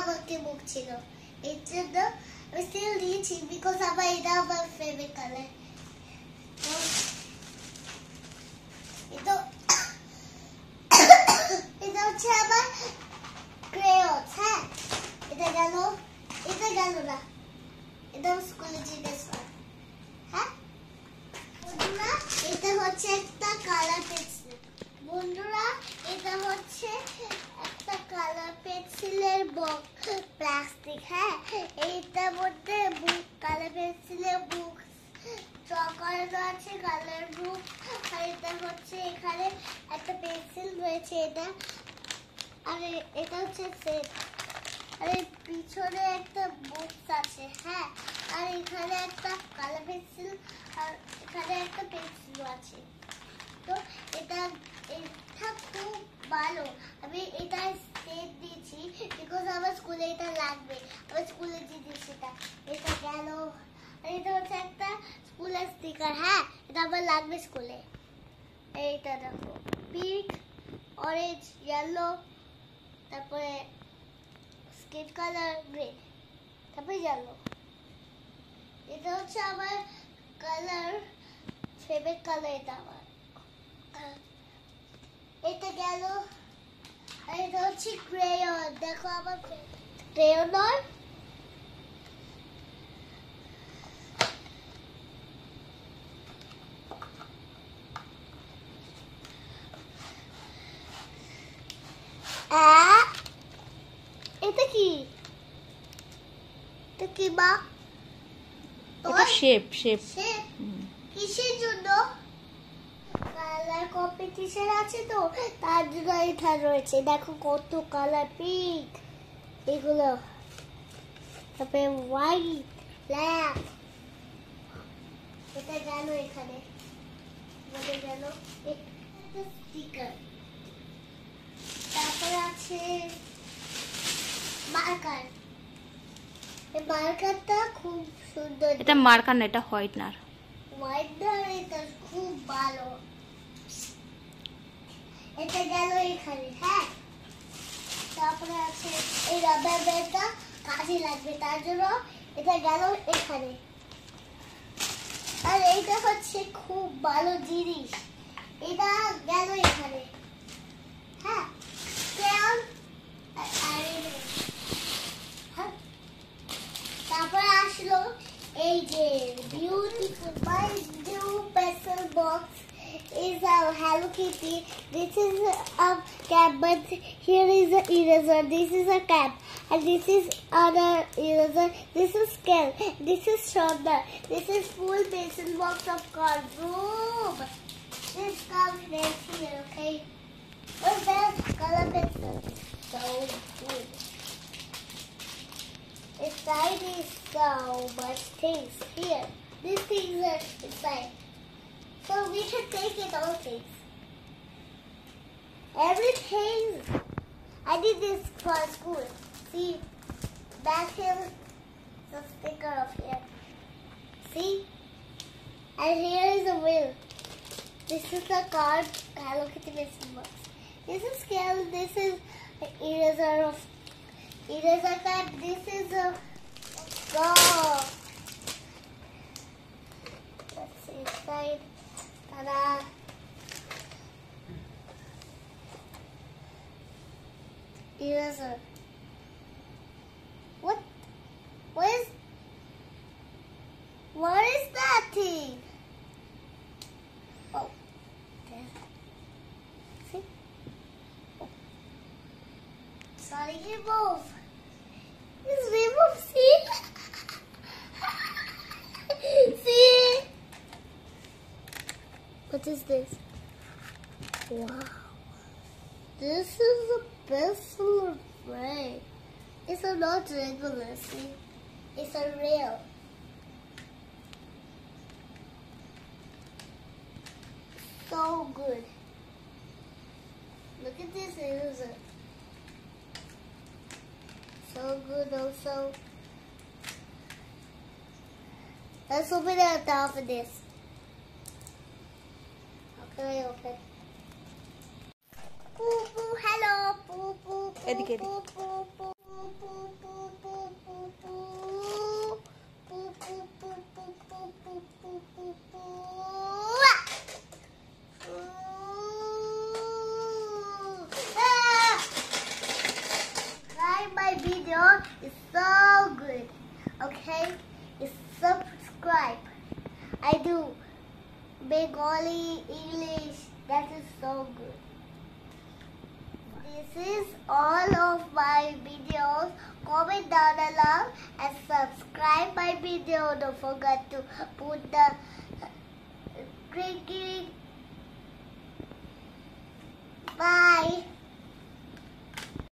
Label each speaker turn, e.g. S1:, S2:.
S1: আমাকে বকছিল, এই জন্য আমি স্টিল দিয়েছি বিকজ আমার এটা আমার ফেভারিট কালার। এটা এটা হচ্ছে আমার ক্রেয়ন। হ্যাঁ, এটা গেল না, এটা স্কুলে জিজ্ঞেস কর। হ্যাঁ বন্ধুরা, এটা হচ্ছে একটা কালার পেন্সিল। বন্ধুরা, এটা হচ্ছে একটা কালার পেন্সিলের বক্স, প্লাস্টিক। হ্যাঁ, এইটার মধ্যে বুক, কালার পেন্সিলের বুক ড্র করানো আছে, কালার বুক। আর এটা হচ্ছে এখানে একটা পেন্সিল রয়েছে, এটা। আর এটা হচ্ছে সেট। আর এই পিছনে একটা বুকস আছে। হ্যাঁ, আর এখানে একটা কালার পেন্সিল, আর এখানে একটা পেন্সিল আছে। তো এটা খুব ভালো। আমি এটা সেট দিয়েছি বিকজ আমার স্কুলে এটা লাগবে, আমার স্কুলে জিনিস। এটা গেল। আর এটা হচ্ছে একটা স্কুলের স্টিকার। হ্যাঁ, এটা আমার লাগবে স্কুলে। এইটা দেখো, পিঙ্ক, অরেঞ্জ, ইয়েলো, তারপরে স্কিন কালার গ্রে, তারপরে ইয়েলো। এটা হচ্ছে আমার কালার, ফেভারিট কালার এটা আমার। এটা গেল। আর এটা হচ্ছে ক্রেয়ন। দেখো আমার ক্রেয়ন। এটা কি? এটা কি মা?
S2: এটা শেপ।
S1: কিসের জন্য? কালার কম্পিটিশন আছে তো, তার জন্য এটা রয়েছে। দেখো কত কালার, পিঙ্ক এগুলো, তারপরে হোয়াইট, ব্ল্যাক। এটা গেল এখানে, গেল একটা স্টিকার। তারপরে আছে মার্কার। এই মার্কারটা খুব সুন্দর।
S2: এটা মার্কার না, এটা হোয়াইটনার।
S1: হোয়াইটনার, এটা খুব ভালো। এটা গেল এখানে। হ্যাঁ, তারপরে আছে এই রাবার ব্যান্ডটা কাজে লাগবে, তার জন্য এটা গেল এখানে। আর এইটা হচ্ছে খুব ভালো জিনিস, এটা গেল এখানে। হ্যাঁ, ক্রেয়ন। তারপরে আসলো এই যে beautiful, my new pencil box is a Hello Kitty. This is a cap, but here is an eraser. This is a cap, and this is other eraser. This is scale. This is shoulder. This is full pencil box of card. Boom! This comes next here, okay? What's that? Color pencil. So good. Inside is so much things here. These things are inside. So we should take it all things. Everything. I did this for school. See, back here, the sticker of here. See? And here is a wheel. This is the card, Hello Kitty pencil box. This is scale. This is eraser cap. This is a let's see inside. Ta-da! Eraser. What is that thing? Oh, there. See? Oh. Sorry, remove. It's remove. See? See? What is this? Wow. This is a pencil frame. It's not regular, see? It's a real. So good. Look at this eraser. So good also. Let's open it on top of this. How can I open? Poo poo, hello. Poo poo, poo, poo, poo, poo, poo, poo. I do. Bengali, English. That is so good. This is all of my videos. Comment down below and subscribe my video. Don't forget to put the ring. Bye.